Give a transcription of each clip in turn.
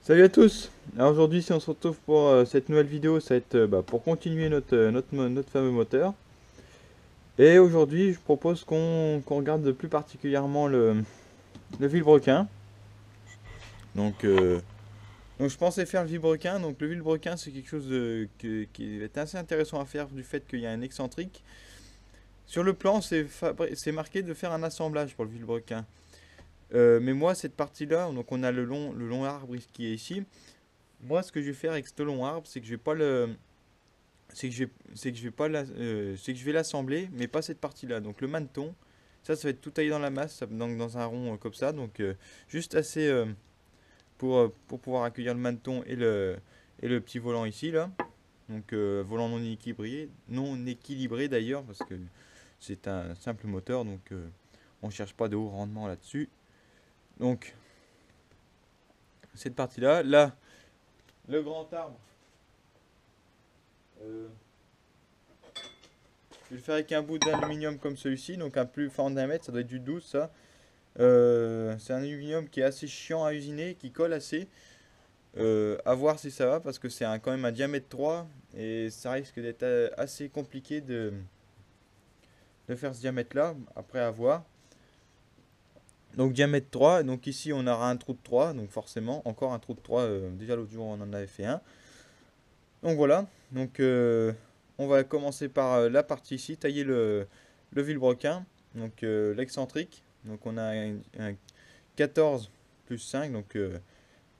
Salut à tous. Alors aujourd'hui, si on se retrouve pour cette nouvelle vidéo, ça va être pour continuer notre fameux moteur. Et aujourd'hui, je propose qu'on regarde plus particulièrement le vilebrequin. Donc je pensais faire le vilebrequin. Donc le vilebrequin, c'est quelque chose qui est assez intéressant à faire du fait qu'il y a un excentrique. Sur le plan, c'est marqué de faire un assemblage pour le vilebrequin. Mais moi, cette partie-là, donc on a le long arbre qui est ici. Moi, ce que je vais faire avec ce long arbre, c'est que je vais pas je vais l'assembler, mais pas cette partie-là. Donc le maneton, ça va être tout taillé dans la masse, donc dans un rond comme ça. Donc juste assez pour pouvoir accueillir le maneton et le petit volant ici là. Donc volant non équilibré d'ailleurs, parce que c'est un simple moteur, donc on cherche pas de haut rendement là-dessus. Donc cette partie là, le grand arbre, je vais le faire avec un bout d'aluminium comme celui-ci, donc un plus fort d'1 mètre, ça doit être du 12 ça. C'est un aluminium qui est assez chiant à usiner, qui colle assez. À voir si ça va, parce que c'est quand même un diamètre 3 et ça risque d'être assez compliqué de faire ce diamètre là, après à voir. Donc diamètre 3, donc ici on aura un trou de 3, donc forcément encore un trou de 3, déjà l'autre jour on en avait fait un. Donc voilà, donc on va commencer par la partie ici, tailler le vilebrequin, donc l'excentrique. Donc on a un 14 plus 5, donc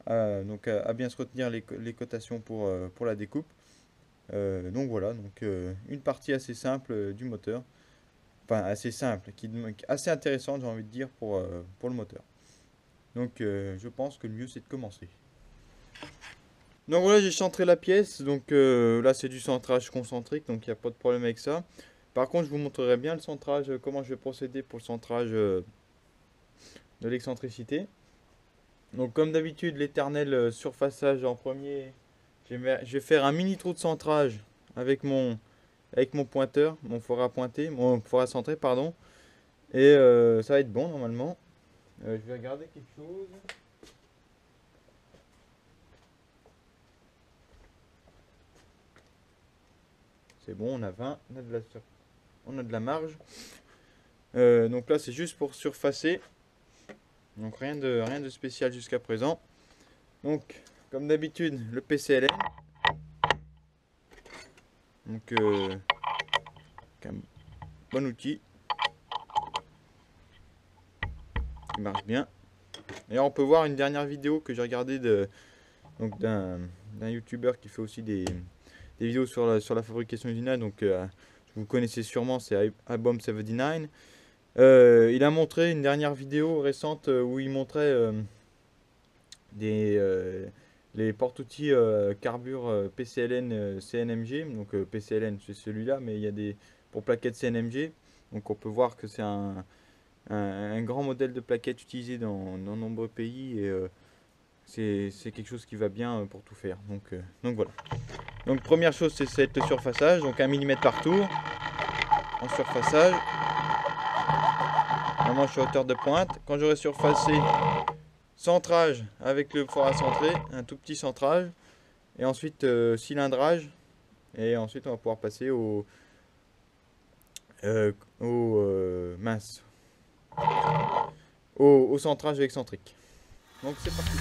à bien se retenir les cotations pour la découpe. Donc voilà, donc une partie assez simple du moteur. Enfin, assez simple, assez intéressante, j'ai envie de dire, pour le moteur. Donc, je pense que le mieux, c'est de commencer. Donc voilà, j'ai centré la pièce. Donc là, c'est du centrage concentrique, donc il n'y a pas de problème avec ça. Par contre, je vous montrerai bien le centrage, comment je vais procéder pour le centrage de l'excentricité. Donc, comme d'habitude, l'éternel surfaçage en premier. Je vais faire un mini trou de centrage avec mon pointeur, mon four à centrer, pardon. Et ça va être bon normalement. Je vais regarder quelque chose. C'est bon, on a 20, on a de la marge. Donc là, c'est juste pour surfacer. Donc rien de spécial jusqu'à présent. Donc, comme d'habitude, le PCLN. Donc, un bon outil. Qui marche bien. Et on peut voir une dernière vidéo que j'ai regardée d'un youtubeur qui fait aussi des vidéos sur la fabrication usinale. Donc, vous connaissez sûrement, c'est iBomb79. Il a montré une dernière vidéo récente où il montrait les porte-outils carbure PCLN CNMG. Donc PCLN c'est celui-là, mais il y a pour plaquettes CNMG. Donc on peut voir que c'est un grand modèle de plaquettes utilisé dans nombreux pays, et c'est quelque chose qui va bien pour tout faire. Donc voilà. Donc première chose, c'est le surfaçage, donc 1 mm par tour en surfaçage. Normalement je suis à hauteur de pointe. Quand j'aurai surfacé, centrage avec le four à centrer, un tout petit centrage, et ensuite cylindrage, et ensuite on va pouvoir passer au centrage excentrique. Donc c'est parti.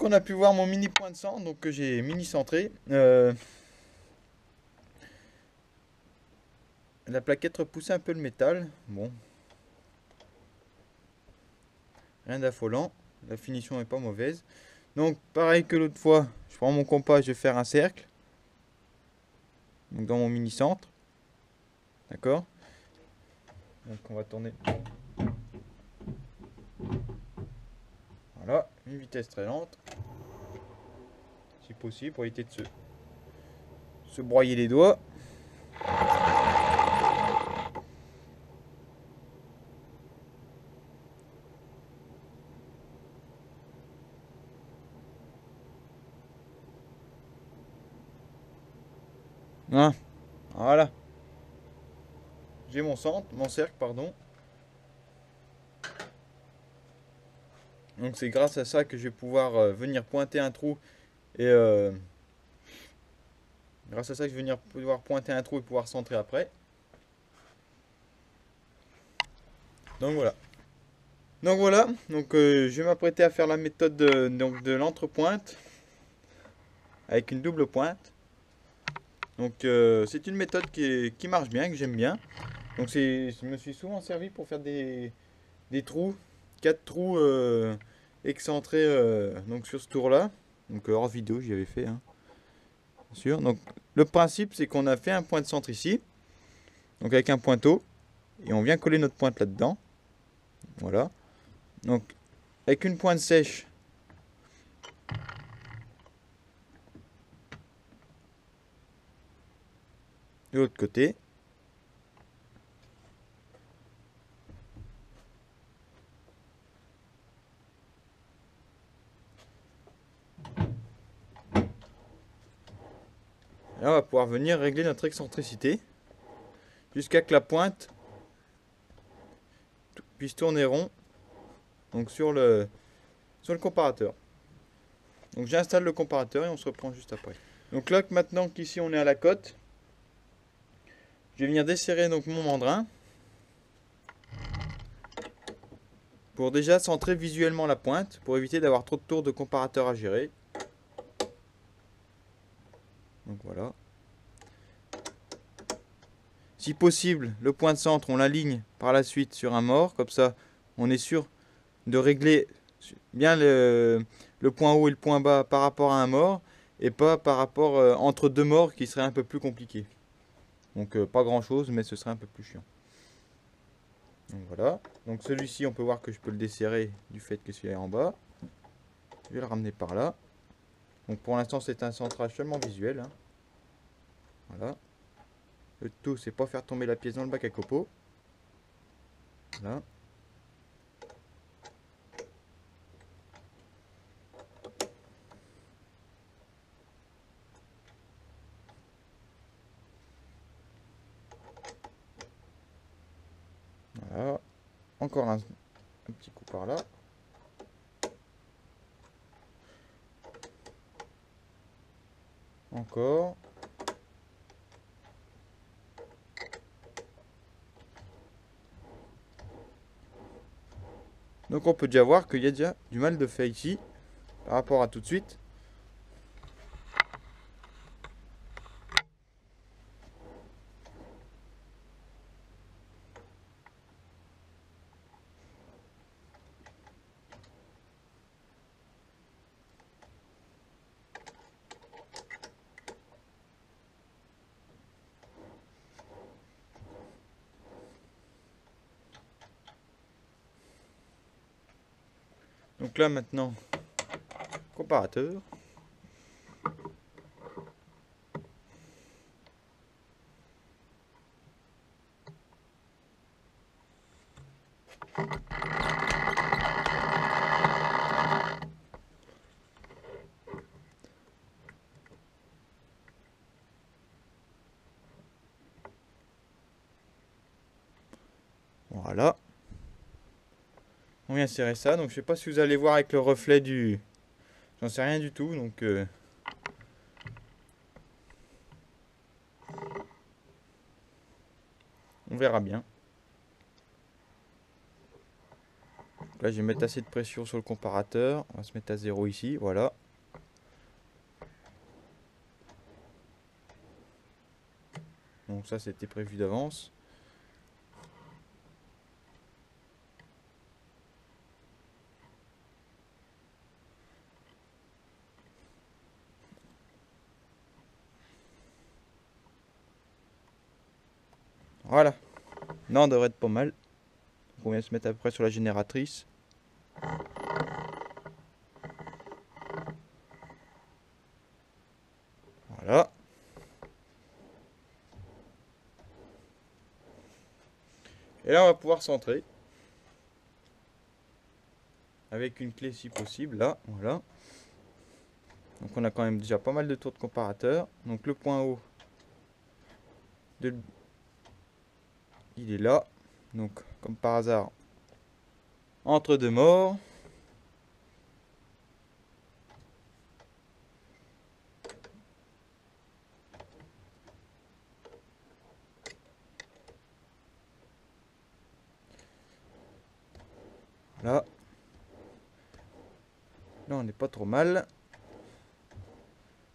Donc on a pu voir mon mini point de centre, donc que j'ai mini centré. La plaquette repoussait un peu le métal. Bon, rien d'affolant. La finition est pas mauvaise. Donc pareil que l'autre fois, je prends mon compas, je vais faire un cercle. Donc dans mon mini centre. D'accord. Donc on va tourner. Voilà, une vitesse très lente. Si possible, pour éviter de se broyer les doigts. Hein, voilà. J'ai mon centre, mon cercle, pardon. Donc c'est grâce à ça que je vais pouvoir venir pointer un trou et grâce à ça que je vais venir pouvoir pointer un trou et pouvoir centrer après. Donc voilà. Je vais m'apprêter à faire la méthode de l'entrepointe avec une double pointe. Donc c'est une méthode qui marche bien, que j'aime bien. Donc je me suis souvent servi pour faire des trous, 4 trous excentrés donc sur ce tour-là. Donc hors vidéo, j'y avais fait, hein, bien sûr. Donc le principe, c'est qu'on a fait un point de centre ici, donc avec un pointeau, et on vient coller notre pointe là-dedans. Voilà. Donc avec une pointe sèche, de l'autre côté. Là, on va pouvoir venir régler notre excentricité jusqu'à que la pointe puisse tourner rond, donc sur le comparateur. Donc j'installe le comparateur et on se reprend juste après. Donc là, maintenant qu'ici on est à la cote, je vais venir desserrer donc mon mandrin pour déjà centrer visuellement la pointe, pour éviter d'avoir trop de tours de comparateur à gérer. Donc voilà. Si possible, le point de centre, on l'aligne par la suite sur un mort, comme ça on est sûr de régler bien le point haut et le point bas par rapport à un mort, et pas par rapport entre deux morts qui serait un peu plus compliqué. Donc pas grand chose, mais ce serait un peu plus chiant. Donc voilà. Donc celui-ci, on peut voir que je peux le desserrer du fait que celui-là est en bas. Je vais le ramener par là. Donc pour l'instant, c'est un centrage seulement visuel, hein. Voilà. Le tout, c'est pas faire tomber la pièce dans le bac à copeaux. Voilà. Voilà. Encore un petit coup par là. Encore. Donc on peut déjà voir qu'il y a déjà du mal de fait ici par rapport à tout de suite. Donc là maintenant, comparateur. Voilà. On vient serrer ça. Donc je sais pas si vous allez voir avec le reflet du... J'en sais rien du tout. Donc on verra bien. là je vais mettre assez de pression sur le comparateur. On va se mettre à 0 ici, voilà. Donc ça c'était prévu d'avance. Voilà. Là on devrait être pas mal. Donc on vient se mettre à peu près sur la génératrice. Voilà. Et là on va pouvoir centrer. Avec une clé si possible, là, voilà. Donc on a quand même déjà pas mal de tours de comparateur. Donc le point haut, il est là. Donc comme par hasard, entre deux morts. Là. Là on n'est pas trop mal.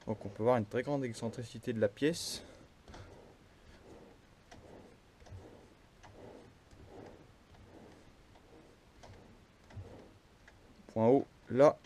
Donc on peut voir une très grande excentricité de la pièce. Point haut, là.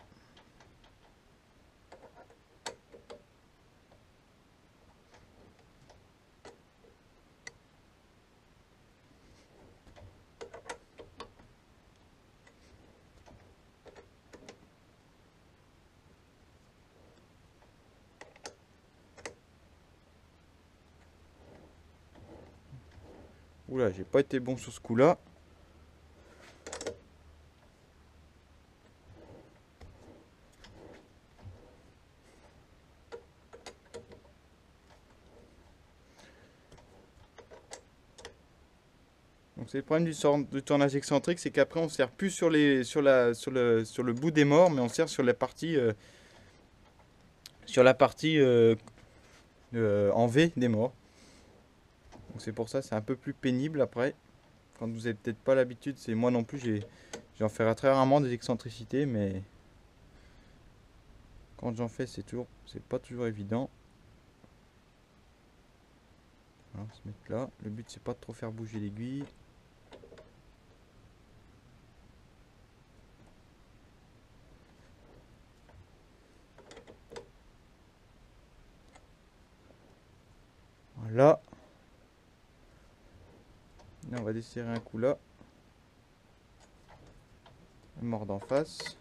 Oula, j'ai pas été bon sur ce coup-là. Donc c'est le problème du tournage excentrique, c'est qu'après on ne sert plus sur le bout des morts, mais on sert sur la partie en V des morts. Donc c'est pour ça c'est un peu plus pénible après. Quand vous n'avez peut-être pas l'habitude, c'est moi non plus, j'en ferai très rarement des excentricités, mais quand j'en fais c'est pas toujours évident. On va se mettre là. Le but c'est pas de trop faire bouger l'aiguille. Voilà. Là, on va desserrer un coup là. Le mord d'en face.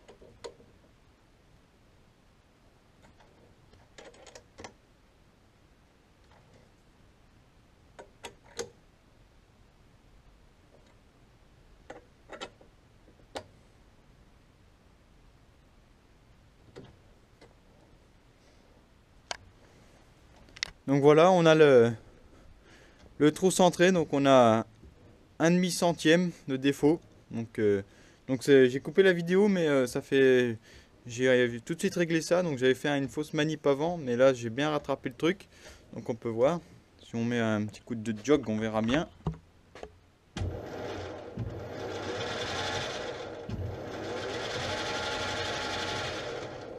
Donc voilà, on a le trou centré, donc on a 1/2 centième de défaut. Donc j'ai coupé la vidéo, mais j'ai tout de suite réglé ça. Donc j'avais fait une fausse manip avant, mais là j'ai bien rattrapé le truc. Donc on peut voir. Si on met un petit coup de jog, on verra bien.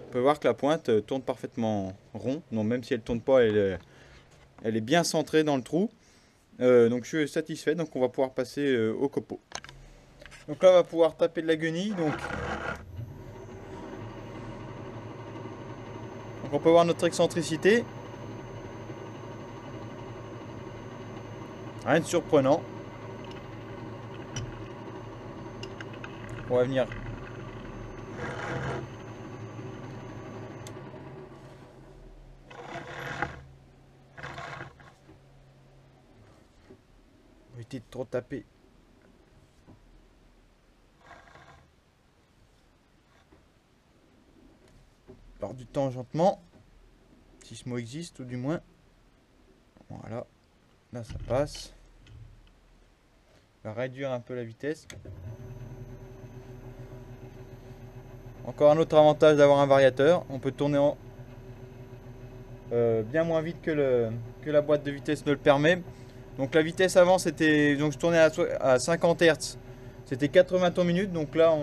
On peut voir que la pointe tourne parfaitement rond. Non, même si elle tourne pas, elle est bien centrée dans le trou. Donc je suis satisfait. Donc on va pouvoir passer au copeau. Donc là on va pouvoir taper de la guenille. Donc on peut voir notre excentricité. Rien de surprenant. On va venir. Éviter de trop taper. Lors du tangentement. Si ce mot existe, ou du moins. Voilà. Là ça passe. On va réduire un peu la vitesse. Encore un autre avantage d'avoir un variateur. On peut tourner bien moins vite que la boîte de vitesse ne le permet. Donc la vitesse avant c'était, donc je tournais à 50 Hz, C'était 80 tours minutes, donc là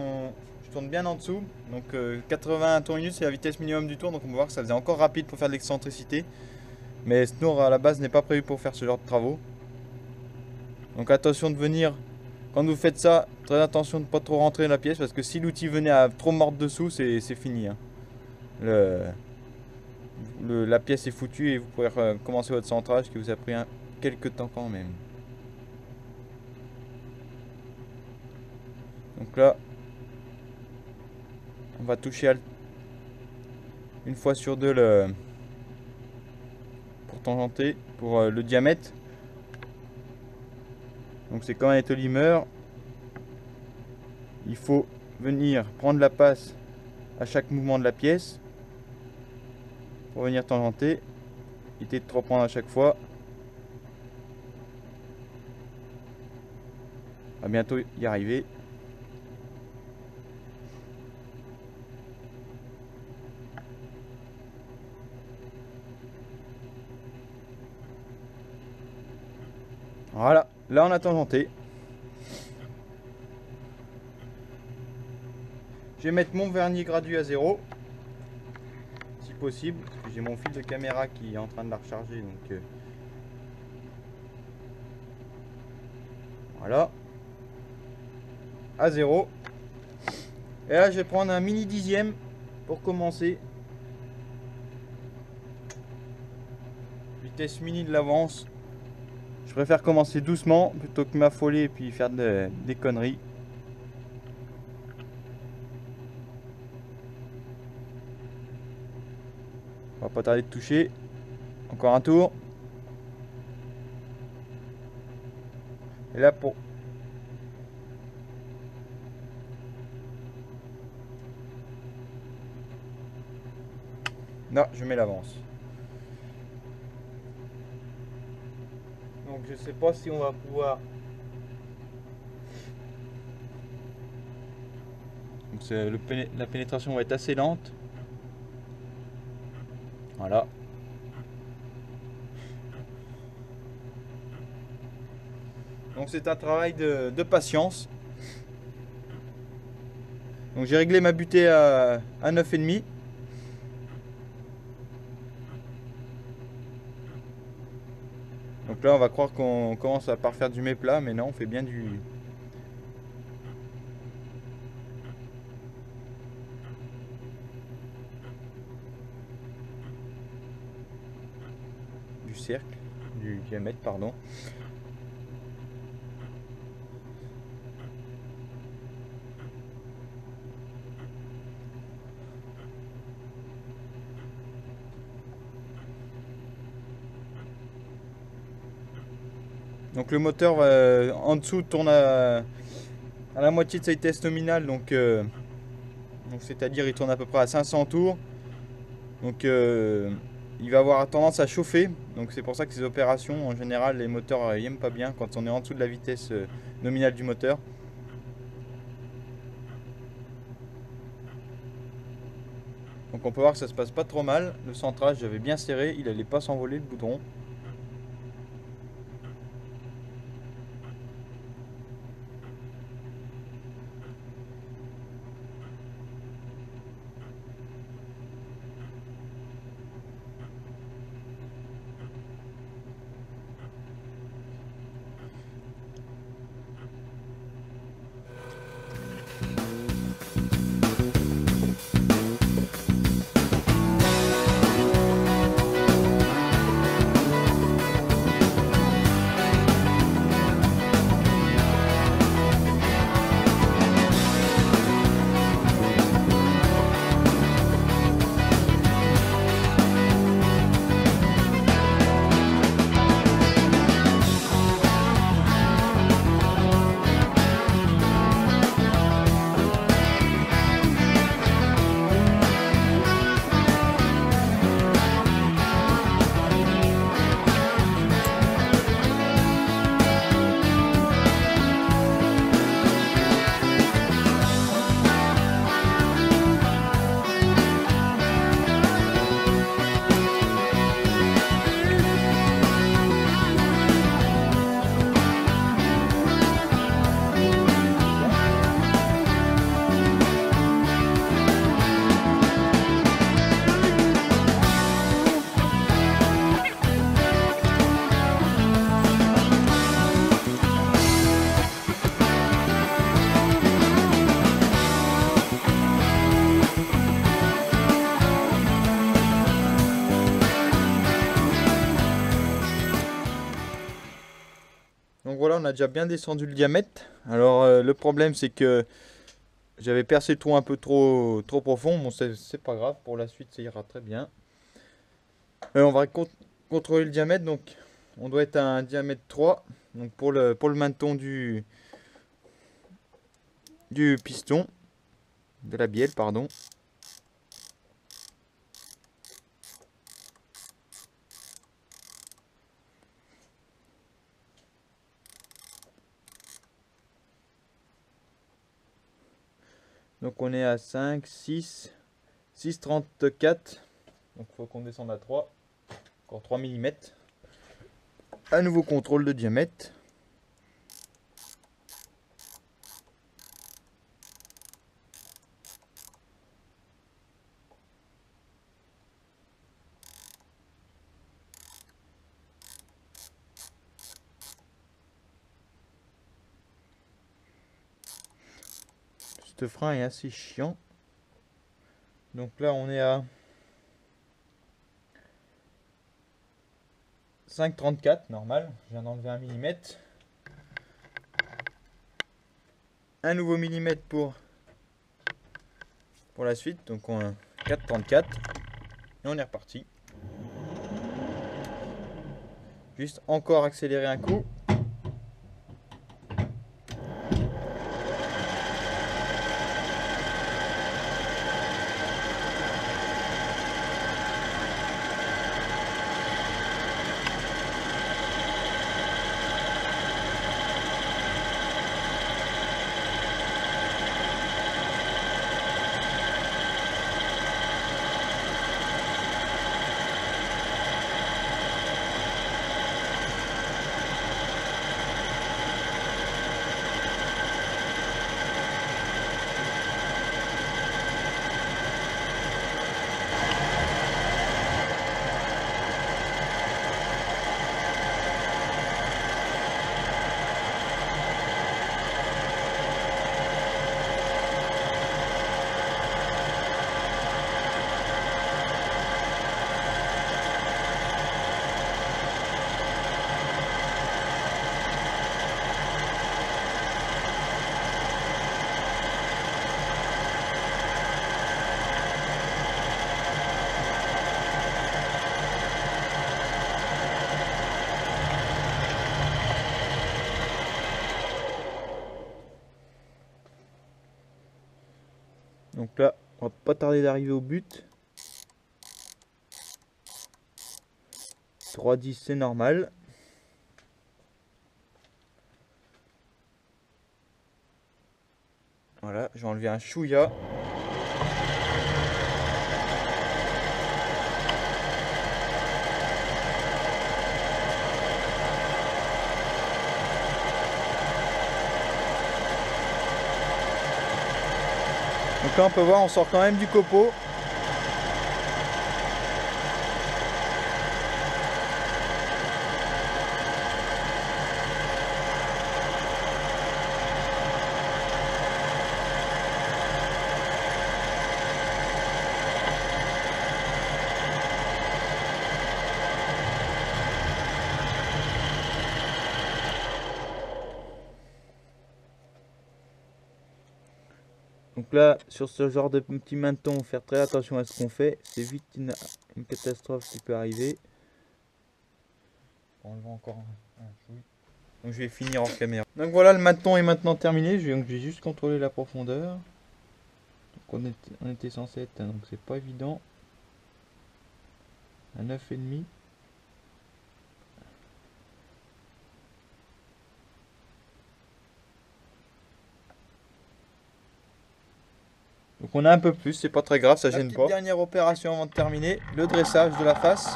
je tourne bien en dessous. Donc 80 tours minutes c'est la vitesse minimum du tour, donc on peut voir que ça faisait encore rapide pour faire de l'excentricité. Mais ce tour à la base n'est pas prévu pour faire ce genre de travaux. Donc attention de venir, quand vous faites ça, très attention de ne pas trop rentrer dans la pièce, parce que si l'outil venait à trop mordre dessous, c'est fini. Hein. La pièce est foutue et vous pouvez commencer votre centrage qui vous a pris quelques temps quand même. Donc là, on va toucher une fois sur deux pour tangenter, pour le diamètre. Donc c'est comme un étolimeur. Il faut venir prendre la passe à chaque mouvement de la pièce pour venir tangenter. Évitez de trop prendre à chaque fois. On va bientôt y arriver. Voilà, là on a tangenté. Je vais mettre mon vernis gradué à 0, si possible, parce que j'ai mon fil de caméra qui est en train de la recharger. Donc voilà, à 0. Et là je vais prendre un mini dixième pour commencer. Vitesse mini de l'avance. Je préfère commencer doucement plutôt que m'affoler et puis faire des conneries. On va pas tarder de toucher. Encore un tour. Et là pour... Non, je mets l'avance. Donc je sais pas si on va pouvoir... Donc la pénétration va être assez lente. Voilà. Donc c'est un travail de patience. Donc j'ai réglé ma butée à 9,5. Donc là on va croire qu'on commence à faire du méplat, mais non, on fait bien du cercle, du diamètre, pardon. Donc le moteur en dessous tourne à la moitié de sa vitesse nominale, donc c'est-à-dire il tourne à peu près à 500 tours. Donc il va avoir tendance à chauffer, donc c'est pour ça que ces opérations en général les moteurs n'aiment pas bien quand on est en dessous de la vitesse nominale du moteur. Donc on peut voir que ça se passe pas trop mal. Le centrage j'avais bien serré, il allait pas s'envoler le boudron. Donc voilà, on a déjà bien descendu le diamètre. Alors le problème c'est que j'avais percé le trou un peu trop profond. Bon, c'est pas grave, pour la suite ça ira très bien. On va contrôler le diamètre. Donc on doit être à un diamètre 3. Donc pour le maneton du piston, de la bielle, pardon. Donc on est à 5, 6, 6,34. Donc il faut qu'on descende à 3. Encore 3 mm. À nouveau contrôle de diamètre. Ce frein est assez chiant. Donc là on est à 5,34 normal. Je viens d'enlever 1 mm. Un nouveau millimètre pour la suite. Donc on a 4,34 et on est reparti. Juste encore accélérer un coup. Donc là, on va pas tarder d'arriver au but. 3,10 c'est normal. Voilà, j'ai enlevé un chouïa. Donc là on peut voir, on sort quand même du copeau. Donc là, sur ce genre de petit maneton, faire très attention à ce qu'on fait. C'est vite une catastrophe qui peut arriver. On enlève encore un chouïa. Donc je vais finir hors caméra. Donc voilà, le maneton est maintenant terminé. Je vais juste contrôler la profondeur. Donc on était censé être, donc c'est pas évident. À 9,5. Donc on a un peu plus, c'est pas très grave, ça gêne pas. Dernière opération avant de terminer, le dressage de la face.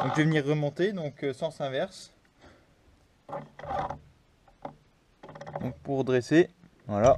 Donc je vais venir remonter, donc sens inverse. Donc pour dresser, voilà.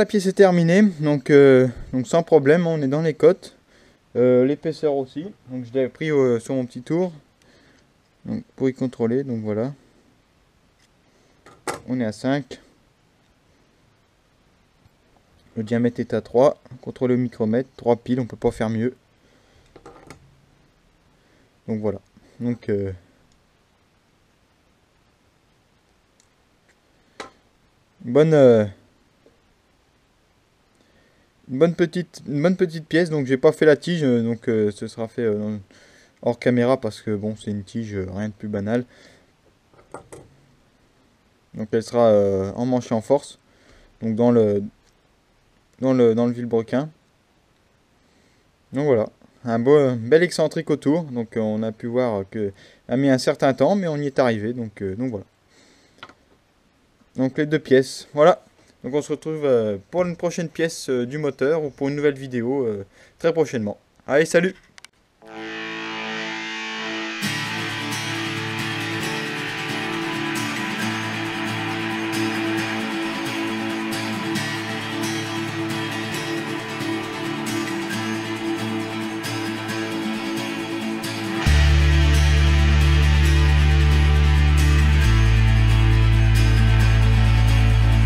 la pièce est terminée, donc sans problème, on est dans les cotes. L'épaisseur aussi, donc je l'avais pris sur mon petit tour, donc, pour y contrôler, donc voilà. On est à 5. Le diamètre est à 3. Contrôle au micromètre, 3 piles, on peut pas faire mieux. Donc voilà. Donc une bonne petite pièce. Donc j'ai pas fait la tige, donc ce sera fait hors caméra parce que bon, c'est une tige, rien de plus banal. Donc elle sera emmanchée en force, donc dans le vilebrequin. Donc voilà, bel excentrique autour. Donc on a pu voir que a mis un certain temps, mais on y est arrivé. Donc voilà. Donc les deux pièces, voilà. Donc on se retrouve pour une prochaine pièce du moteur ou pour une nouvelle vidéo très prochainement. Allez, salut!